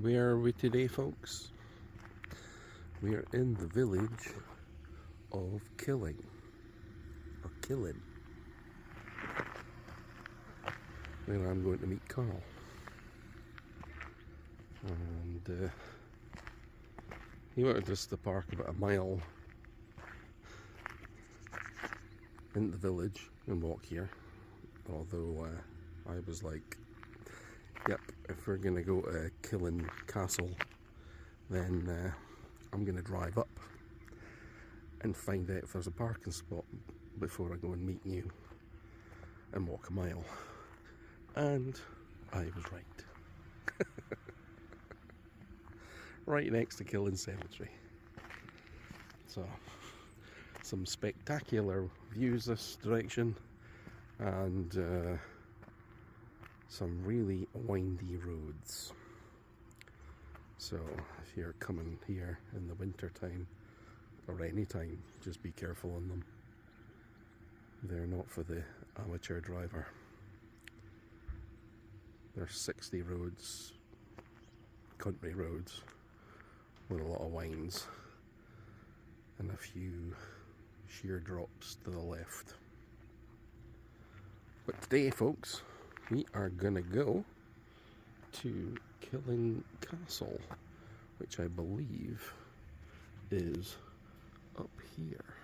Where are we today, folks? We are in the village of Killin, or Killin, where I'm going to meet Carl. And he wanted us to park about a mile in the village and walk here. Although I was like, yep, if we're gonna go to Killin Castle, then I'm gonna drive up and find out if there's a parking spot before I go and meet you and walk a mile. And I was right. Right next to Killin Cemetery. So, some spectacular views this direction, and some really windy roads. So if you're coming here in the winter time or any time, just be careful on them. They're not for the amateur driver. They're 60 roads, country roads, with a lot of winds and a few sheer drops to the left. But today, folks, we are gonna go to Killin Castle, which I believe is up here.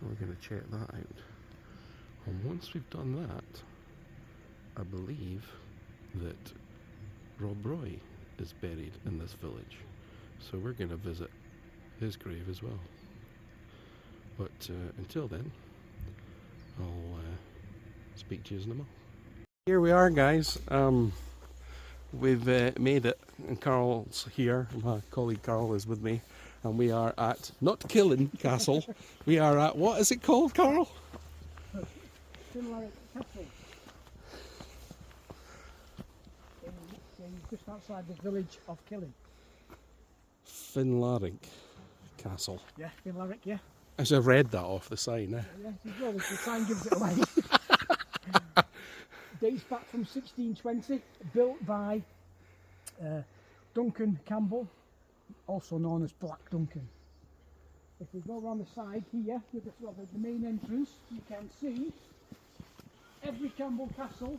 We're gonna check that out. And once we've done that, I believe that Rob Roy is buried in this village. So we're gonna visit his grave as well. But until then, I'll speak to you in a moment. Here we are, guys. We've made it, and Carl's here. My colleague Carl is with me, and we are at, not Killin Castle, we are at, what is it called, Carl? Finlarig Castle. Just outside the village of Killin. Finlarig Castle. Yeah, Finlarig, yeah. As I've read that off the sign, eh? Yeah, well, the sign gives it away. Dates back from 1620, built by Duncan Campbell, also known as Black Duncan. If we go around the side here, with the main entrance, you can see every Campbell castle,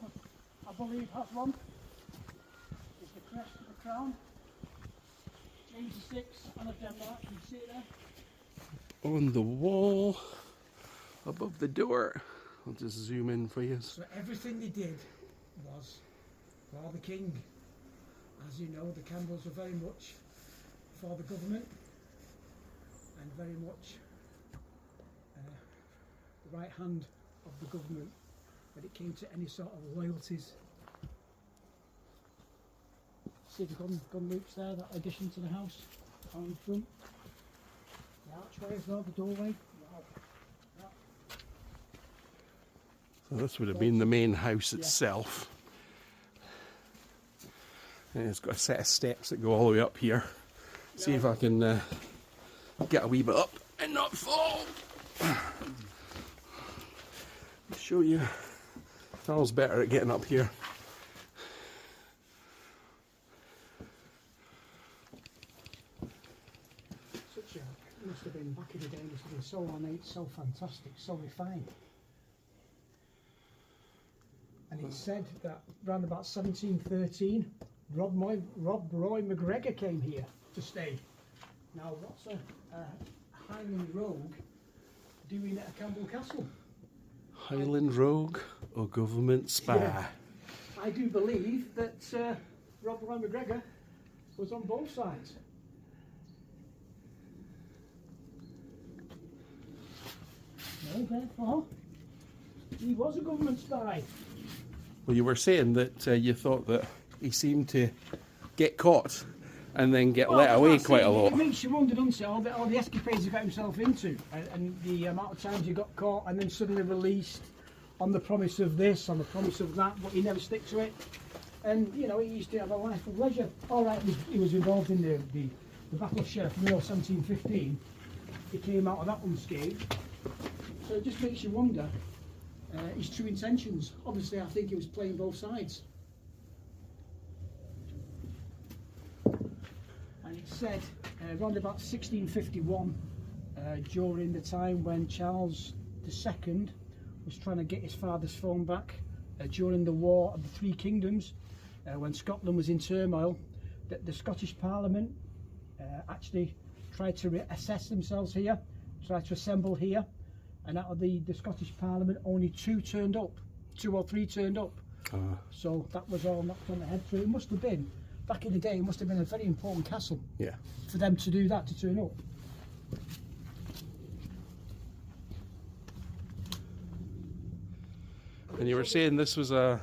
I believe, has one. There's the crest of the crown, 86 on a Denmark, you can see it there. On the wall, above the door. I'll just zoom in for you. So everything they did was for the king. As you know, the Campbells were very much for the government and very much the right hand of the government when it came to any sort of loyalties. See the gun loops there, that addition to the house on front. The archway as well, the doorway. Wow. So this would have been the main house itself. And it's got a set of steps that go all the way up here. See if I can get a wee bit up and not fall. Show you. Carl's better at getting up here. Must have been back in the day, must have been so ornate, so fantastic, so refined. And it's said that around about 1713, Rob Roy McGregor came here to stay. Now, what's a Highland rogue doing at a Campbell Castle? Highland rogue or government spy? Yeah, I do believe that Rob Roy McGregor was on both sides. No, therefore, he was a government spy. Well, you were saying that you thought that he seemed to get caught and then get let away quite a lot. It makes you wonder, doesn't it, all the escapades he got himself into, and the amount of times he got caught and then suddenly released on the promise of this, on the promise of that, but he never stick to it. And, you know, he used to have a life of leisure. All right, he was involved in the Battle of Sheriff Mill 1715. He came out of that unscathed. So it just makes you wonder his true intentions. Obviously, I think he was playing both sides. And it said around about 1651, during the time when Charles II was trying to get his father's throne back, during the War of the Three Kingdoms, when Scotland was in turmoil, that the Scottish Parliament actually tried to assess themselves here, tried to assemble here, and out of the Scottish Parliament only two or three turned up. So that was all knocked on the head. So it must have been, back in the day, it must have been a very important castle. Yeah. For them to do that, to turn up. And you were saying this is a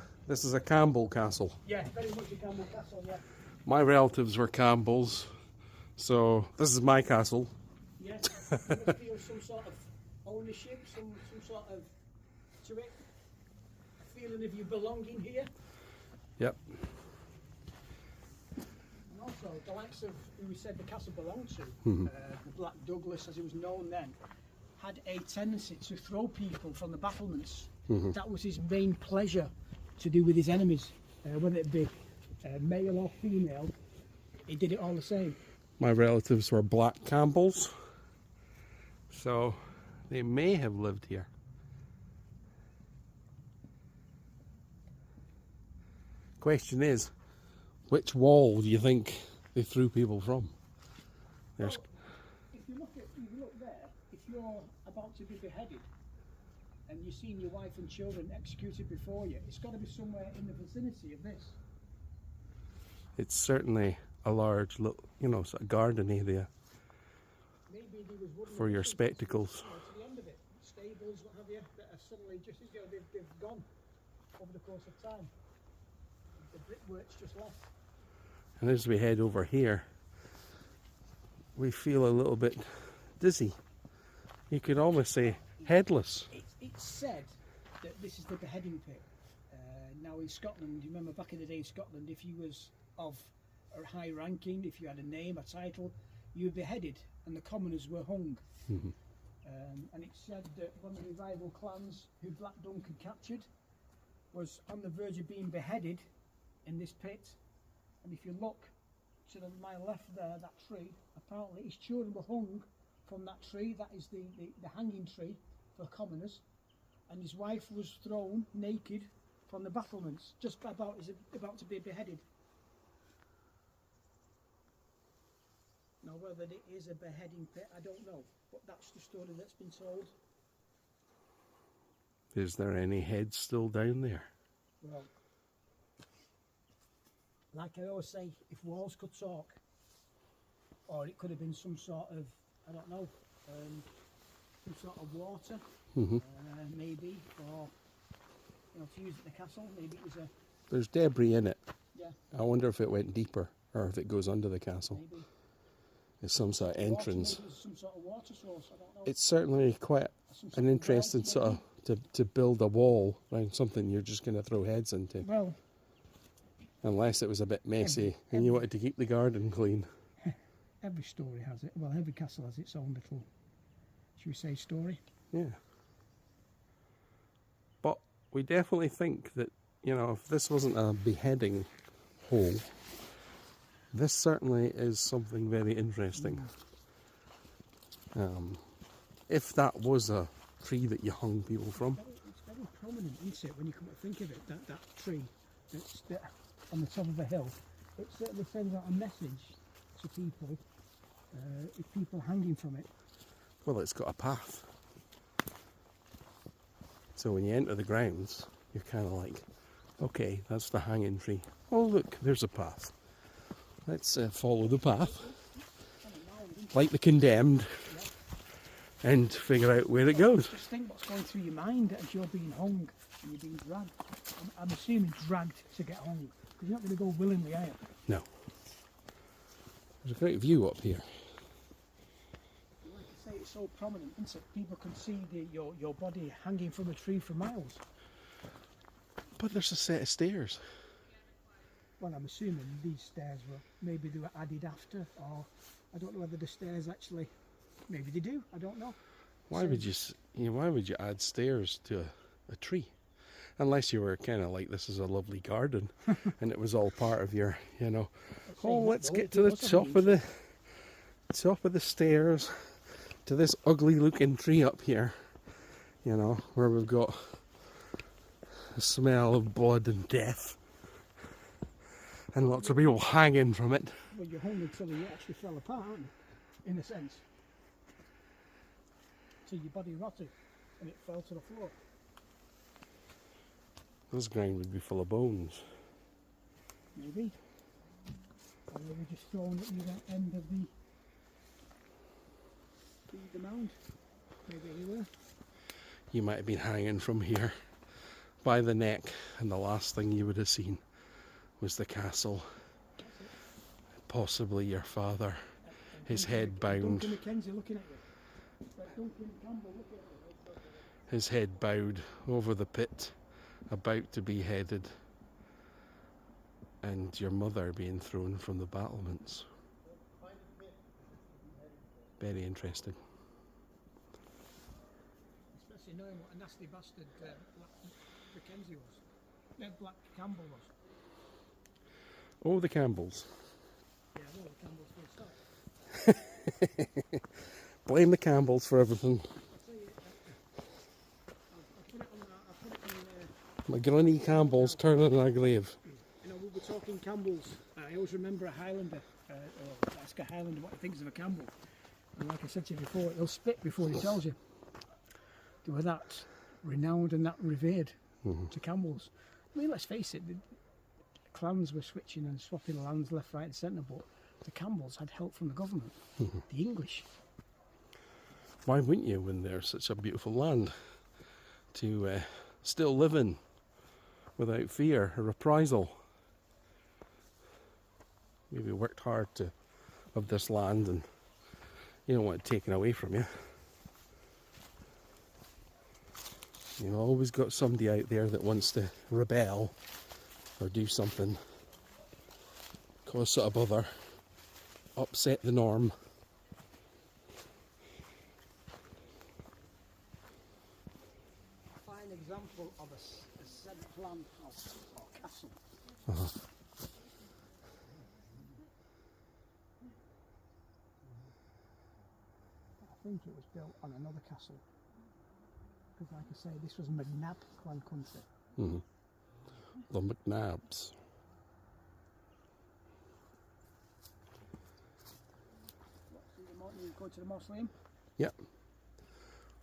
Campbell castle. Yeah, very much a Campbell castle, yeah. My relatives were Campbells, so this is my castle. Yes, you must feel some sort of ownership, some sort of to it, a feeling of you belonging here. Yep. And also, the likes of who we said the castle belonged to, Mm-hmm. the Black Douglas, as it was known then, had a tendency to throw people from the battlements. Mm-hmm. That was his main pleasure to do with his enemies, whether it be male or female. He did it all the same. My relatives were Black Campbells, so they may have lived here. Question is, which wall do you think they threw people from? There's Well, if you look there, if you're about to be beheaded and you've seen your wife and children executed before you, it's got to be somewhere in the vicinity of this. It's certainly a large, sort of garden area Maybe there was wooden for your additions, spectacles. to the end of it, stables, what have you, that are suddenly just, they've gone over the course of time. The brickwork's just left. And as we head over here, we feel a little bit dizzy. You could almost say headless. It's said that this is the beheading pit. Now in Scotland, you remember back in the day in Scotland, if you was of a high ranking, if you had a name, a title, you were beheaded and the commoners were hung. Mm-hmm. And it's said that one of the rival clans who Black Duncan captured was on the verge of being beheaded in this pit. And if you look to my left there, that tree, apparently his children were hung from that tree. That is the hanging tree for commoners. And his wife was thrown naked from the battlements, just about to be beheaded. Now whether it is a beheading pit, I don't know, but that's the story that's been told. Is there any heads still down there? Well, like I always say, if walls could talk, or it could have been some sort of, I don't know, some sort of water, Mm-hmm. maybe, or to use at the castle. Maybe it was a, There's debris in it. yeah, I wonder if it went deeper or if it goes under the castle. maybe It's some sort of entrance. Water, maybe it was some sort of water source. I don't know. It's certainly quite Some sort an of interesting well, sort of to build a wall around something you're just going to throw heads into. Well, Unless it was a bit messy and you wanted to keep the garden clean. every story has it. Well, every castle has its own little, should we say, story. Yeah. But we definitely think that, if this wasn't a beheading hole, this certainly is something very interesting. If that was a tree that you hung people from. It's very prominent, isn't it, when you come to think of it, that tree that's on the top of a hill. It certainly sends out a message to people, if people are hanging from it. Well, it's got a path. So when you enter the grounds, you're kind of like, okay, that's the hanging tree. Oh, look, there's a path. Let's follow the path, like the Condemned, and figure out where it goes. Just think what's going through your mind as you're being hung and you're being dragged. I'm assuming dragged to get hung, because you're not going to go willingly, are you? No. There's a great view up here. Like I say, it's so prominent, isn't it? People can see your body hanging from a tree for miles. But there's a set of stairs. Well, I'm assuming these stairs maybe they were added after, or I don't know whether the stairs actually, maybe they do, I don't know. Why would you add stairs to a tree? Unless you were kind of like, this is a lovely garden, and it was all part of your, oh, let's get to the top of the top of the stairs to this ugly looking tree up here, you know, where we've got the smell of blood and death and lots of people hanging from it. Well, you're hung until you actually fell apart, aren't you? In a sense. So your body rotted and it fell to the floor. This ground would be full of bones. Maybe. Or they were just thrown at the end of the mound. Maybe they were. You might have been hanging from here by the neck, and the last thing you would have seen was the castle. Possibly your father, his head bound. Duncan Mackenzie looking at you. Duncan Campbell looking at you. His head bowed over the pit, about to be beheaded, and your mother being thrown from the battlements. Very interesting. Especially knowing what a nasty bastard Black Mackenzie was. Black Campbell was. Oh, the Campbells. Yeah, well, the Campbells will start. Blame the Campbells for everything. McGinney Campbell's turning a grave. You know, we were talking Campbells. I always remember a Highlander, or ask a Highlander what he thinks of a Campbell. And like I said to you before, he'll spit before he tells you. They were that renowned and that revered to Campbells. I mean, let's face it, the clans were switching and swapping lands left, right and centre, but the Campbells had help from the government, the English. Why wouldn't you when there's such a beautiful land to still live in without fear or reprisal? Maybe worked hard of this land and you don't want it taken away from you. You've always got somebody out there that wants to rebel or do something, cause sort of bother, upset the norm. A fine example of a said plan house or castle. I think it was built on another castle. Because like I say, this was McNab clan country. The McNabs. You go to the mausoleum? Yep.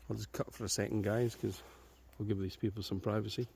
I'll just cut for a second, guys, because we'll give these people some privacy.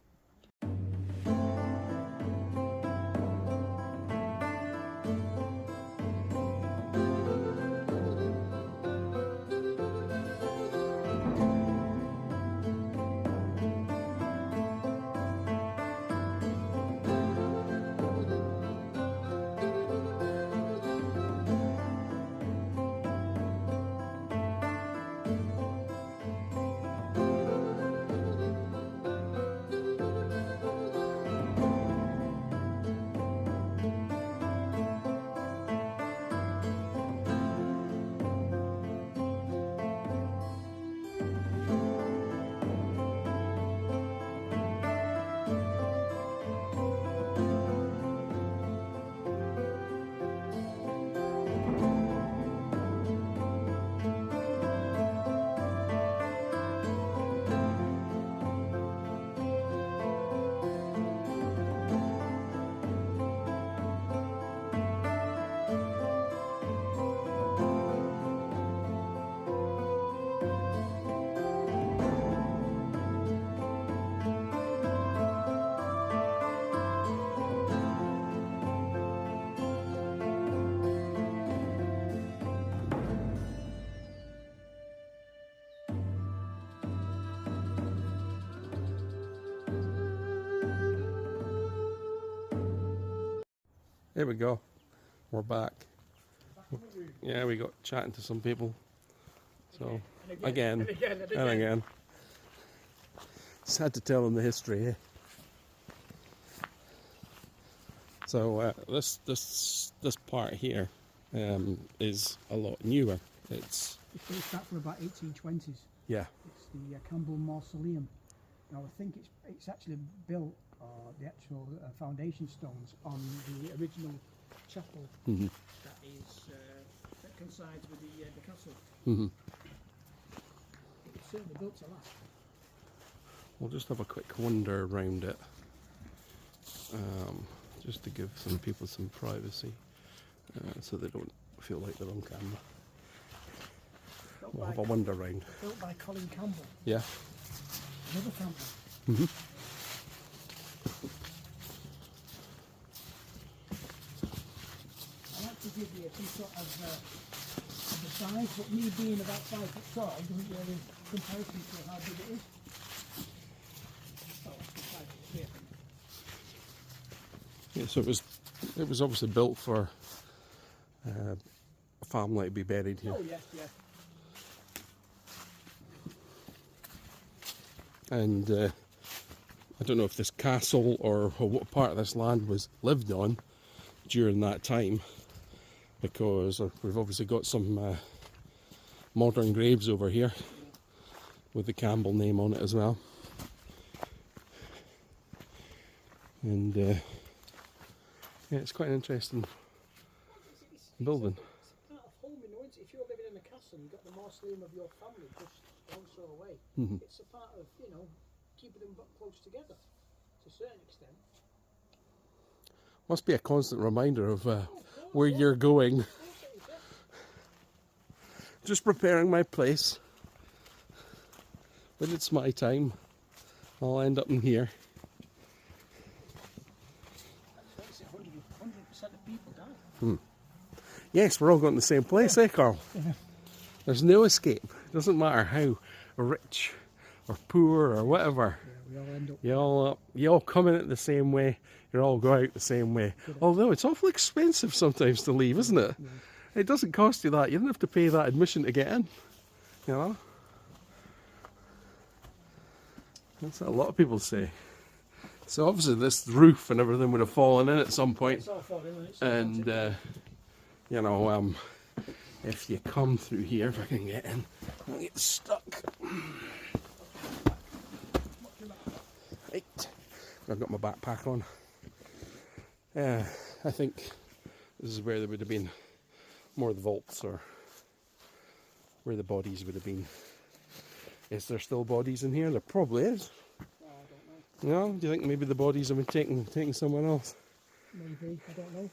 There we go. We're back. Yeah, we got chatting to some people. So, again. Sad to tell them the history, eh? So, this part here is a lot newer. It's back from about 1820s. Yeah. It's the Campbell Mausoleum. Now I think it's actually built, the actual foundation stones on the original chapel that coincides with the castle. Mm-hmm. It's certainly built to last. We'll just have a quick wander around it, just to give some people some privacy, so they don't feel like they're on camera. We'll have a wander around. Built by Colin Campbell. Yeah. Another Campbell. Mm-hmm. I like to give you some sort of the size, but me being about 5 foot tall doesn't really comparison to how big it is. Oh, it's 5 foot 3, I think. Yeah, so it was obviously built for a family to be buried here. Oh yes, yeah. And I don't know if this castle or what part of this land was lived on during that time, because we've obviously got some modern graves over here with the Campbell name on it as well. And yeah, it's quite an interesting building. It's part of home, you know. If you're living in a castle, you've got the mausoleum of your family just one sort away. Mm-hmm. It's a part of, you know, keeping them close together to a certain extent. Must be a constant reminder of where you're going. Just preparing my place. When it's my time, I'll end up in here. Let's face it, 100% of people die. Yes, we're all going to the same place, eh, Carl? Yeah. There's no escape. It doesn't matter how rich or poor or whatever. Yeah, we all end up. You all come in it the same way. You all go out the same way. Although it's awfully expensive sometimes to leave, isn't it? Yeah. It doesn't cost you that. You don't have to pay that admission to get in. You know? That's what a lot of people say. So obviously this roof and everything would have fallen in at some point. It's all falling in, it's And you know, if you come through here, if I can get in, I'll get stuck. Right, I've got my backpack on. I think this is where there would have been more of the vaults, or where the bodies would have been. Is there still bodies in here? There probably is. I don't know. No? Do you think maybe the bodies have been taken somewhere else? Maybe, I don't know.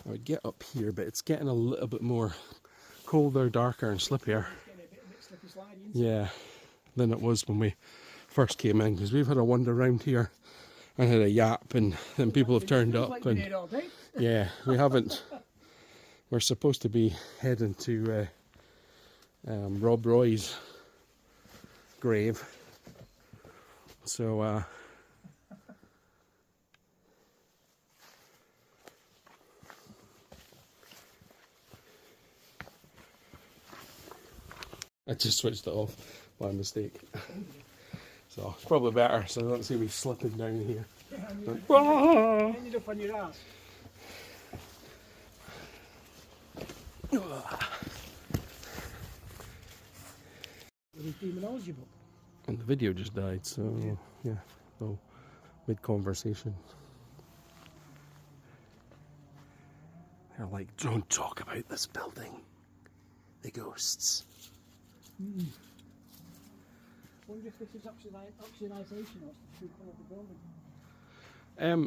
I would get up here, but it's getting a little bit more colder, darker and slippier. It's getting a bit slippy slidey, isn't it? Yeah, than it was when we first came in, because we've had a wander around here and had a yap, and then people have turned Feels up. like been And here all day. yeah, we haven't. We're supposed to be heading to Rob Roy's grave, so I just switched it off by mistake. So it's probably better, so I don't see me slipping down here. Yeah, ended up on your ass. With his demonology book. And the video just died, so yeah, so mid-conversation. They're like, don't talk about this building. The ghosts. Wonder if this is oxidization or it's the true colour of the building.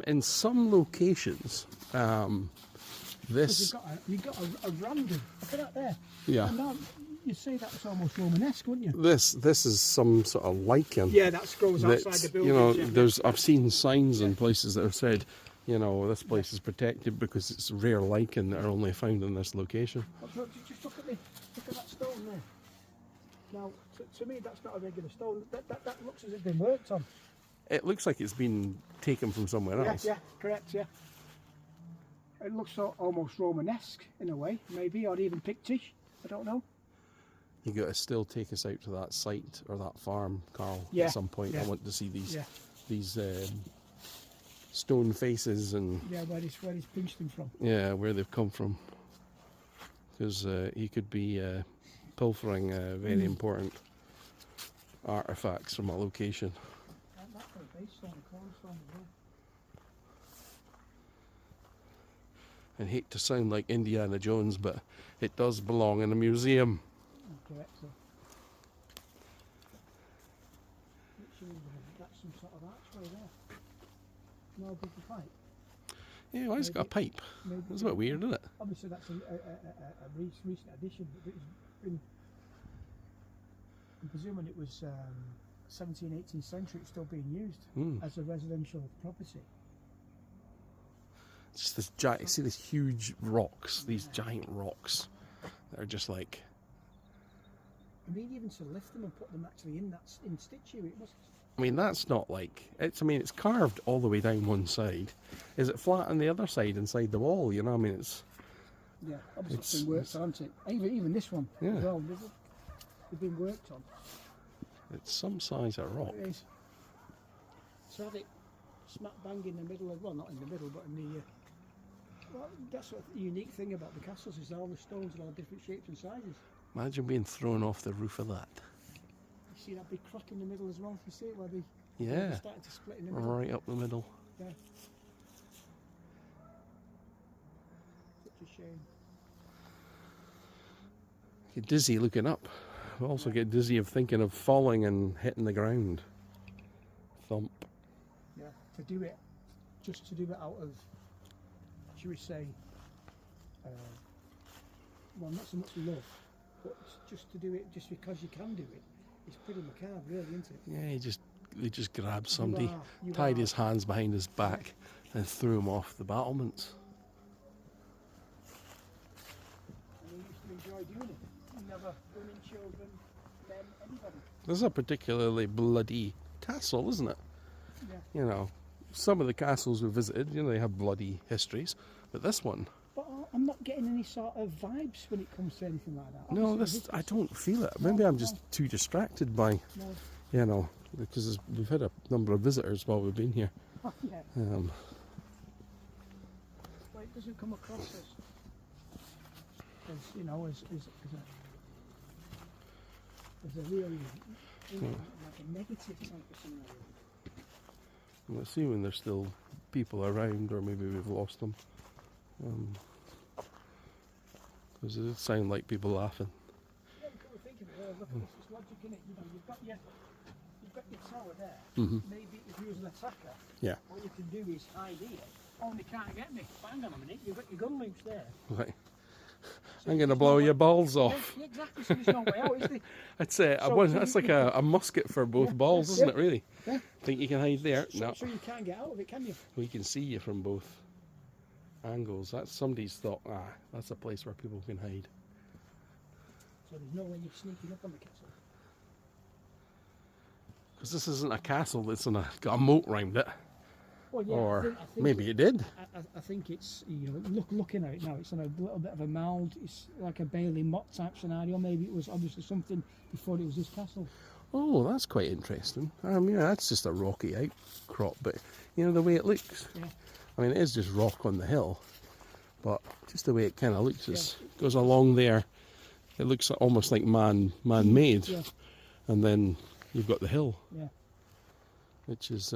In some locations, this, You've got a random. Look at that there. yeah, And now, you'd say that's almost Romanesque, wouldn't you? this is some sort of lichen. Yeah, that grows outside the building. You know, yeah. I've seen signs in places that have said, you know, this place is protected because it's rare lichen that are only found in this location. Just look at that stone there. Now, to me, that's not a regular stone. That looks as if it's been worked on. It looks like it's been taken from somewhere else. Yeah, correct, yeah. It looks almost Romanesque in a way, maybe, or even Pictish. I don't know. You got to still take us out to that site or that farm, Carl. Yeah, At some point, yeah. I want to see these Yeah. these stone faces and Yeah, where he's pinched them from. yeah, where they've come from. Because he could be pilfering very important artifacts from a location. That's a base stone, a cornerstone as well. I hate to sound like Indiana Jones, but it does belong in a museum. Correct, so. That's some sort of archway there. No big pipe. Yeah, why has it got a pipe? That's a bit weird, isn't it? Obviously, that's a recent addition. But it's been, I'm presuming it was 17th, 18th century. It's still being used as a residential property. It's just this giant. See these huge rocks, these giant rocks that are just like. I mean, even to lift them and put them actually in situ, it must. I mean, that's not like it's. I mean, it's carved all the way down one side. Is it flat on the other side inside the wall? You know, I mean, it's. Yeah, obviously it's been worked on, hasn't it? Even this one as well. They've been worked on. It's some size of rock. It is. So have it smack bang in the middle of, well, not in the middle, but in the. Well, that's what the unique thing about the castles is all the stones are all different shapes and sizes. Imagine being thrown off the roof of that. You see that big crack in the middle as well? You see it where they're starting to split in the middle? Right up the middle. Yeah. Such a shame. Get dizzy looking up. I also get dizzy of thinking of falling and hitting the ground. Thump. Yeah, to do it out of, should we say, well, not so much love, but just to do it just because you can do it. It's pretty macabre, really, isn't it? Yeah, he just grabbed somebody, tied his hands behind his back, and threw him off the battlements. And he used to enjoy doing it. Never women, children, men, anybody. This is a particularly bloody castle, isn't it? Yeah. You know, some of the castles we visited, you know, they have bloody histories, but this one. But I'm not getting any sort of vibes when it comes to anything like that. No, I don't feel it. Maybe I'm just too distracted by, you know, because we've had a number of visitors while we've been here. Oh, yeah. Well, it doesn't come across as you know, as a really, like a negative type of scenario. I'm assuming there's still people around, or maybe we've lost them. Because it did sound like people laughing. Yeah, because we're thinking, look, it's logic in it. You know, you've got your tower there. Maybe if you was an attacker, what you can do is hide here. Oh, they can't get me. Hang on a minute, you've got your gun loops there. Right. So I'm going to blow your balls off. Yeah, exactly. So there's no way out, is there? That's like a musket for both balls, isn't it, really? Yeah. Think you can hide there? No. So you can't get out of it, can you? We can see you from both angles. That's somebody's thought, that's a place where people can hide. So there's no way you're sneaking up on the castle? Because this isn't a castle that's got a moat round it. Well, yeah, Or I think maybe it did. I think it's, you know, looking at it now, it's on a little bit of a mound. It's like a Bailey Motte type scenario. Maybe it was obviously something before it was this castle. Oh, that's quite interesting. Yeah, that's just a rocky outcrop, but you know the way it looks. Yeah. I mean, it is just rock on the hill, but just the way it kind of looks, it goes along there. It looks almost like man-made, and then you've got the hill, which is.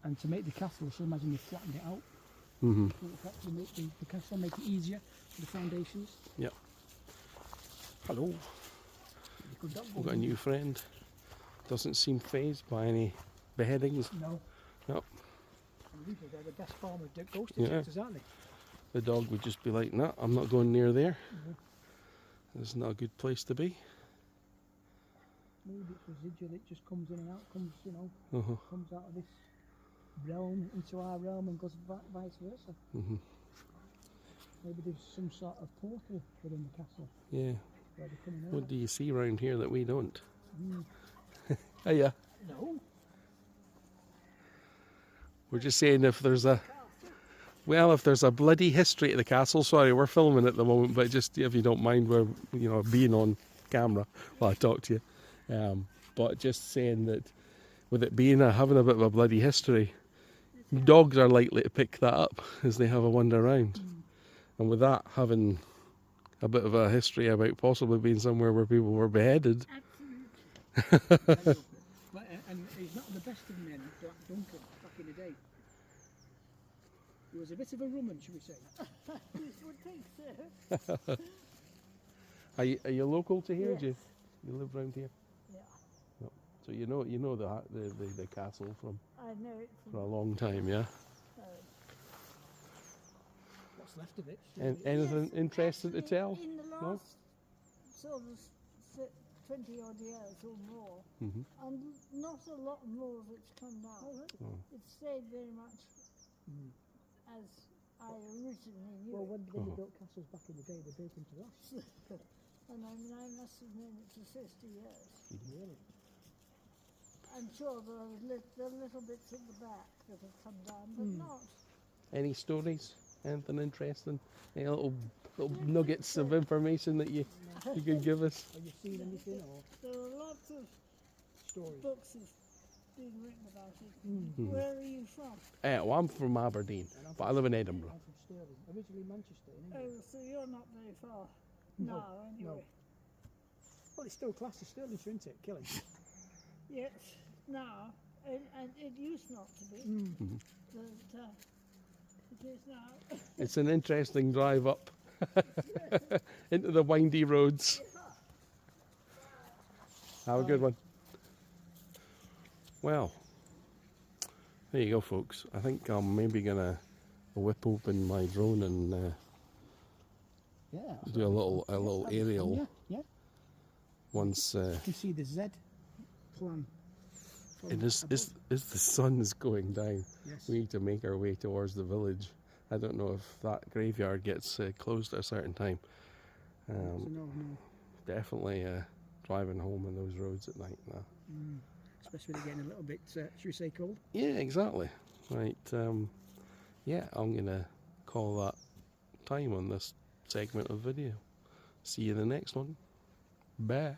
And to make the castle, so imagine you flattened it out. To make the castle, make it easier for the foundations. Yep. Hello. We've got a new friend. Doesn't seem fazed by any beheadings. No. Nope. They're the best form of ghost detectors, aren't they? The dog would just be like, "No, I'm not going near there. It's not a good place to be." Maybe it's residual. It just comes in and out. Comes out of this realm into our realm and goes vice versa. Maybe there's some sort of portal within the castle. Yeah. Where they're coming out. What do you see around here that we don't? Hiya. No. We're just saying if there's a bloody history to the castle. Sorry, we're filming at the moment, but just if you don't mind, we're being on camera while I talk to you. But just saying that with it being having a bit of a bloody history, dogs are likely to pick that up as they have a wander around. And with that having a bit of a history about possibly being somewhere where people were beheaded. Absolutely. And he's not the best of men, Duncan, back in the day. He was a bit of a rumman, should we say? You would think so. Are you local to here? Yes. Do you live round here? Yeah, No. So you know the castle from I know it for a from. long time, yeah. What's left of it? Anything Yes, interesting to actually, tell? In the last sort of 20 odd years or more, Hmm. and not a lot more that's come down. Oh, right. Oh. It stayed very much Mm. as I originally knew Well, it. when Uh-huh. they built castles back in the day, they built them to last. And I mean, I must have known it for 50 years. Really? I'm sure there are little bits at the back that have come down, but not. Any stories? Anything interesting? Any little nuggets of information that you could give us? Have you seen anything or There are lots of stories? books have been written about it. Mm. Where are you from? Well, I'm from Aberdeen, but I live in Edinburgh. I'm from Stirling. Originally Manchester in England. Oh, so you're not very far No, now, anyway. Well, it's still classed as Stirling, isn't it? Killin. Yes, now, and it used not to be, Mm. but it is now. It's an interesting drive up into the windy roads. Have a good one. Well, there you go, folks. I think I'm maybe gonna whip open my drone and Yeah. do a little aerial Yeah, yeah. once. You can see the Z plan. from And as above. the sun's going down, Yes. we need to make our way towards the village. I don't know if that graveyard gets closed at a certain time. So no. Definitely driving home on those roads at night now. Especially when they're getting a little bit, should we say, cold? Yeah, exactly. Right. Yeah, I'm gonna call that time on this segment of video. See you in the next one. Bye.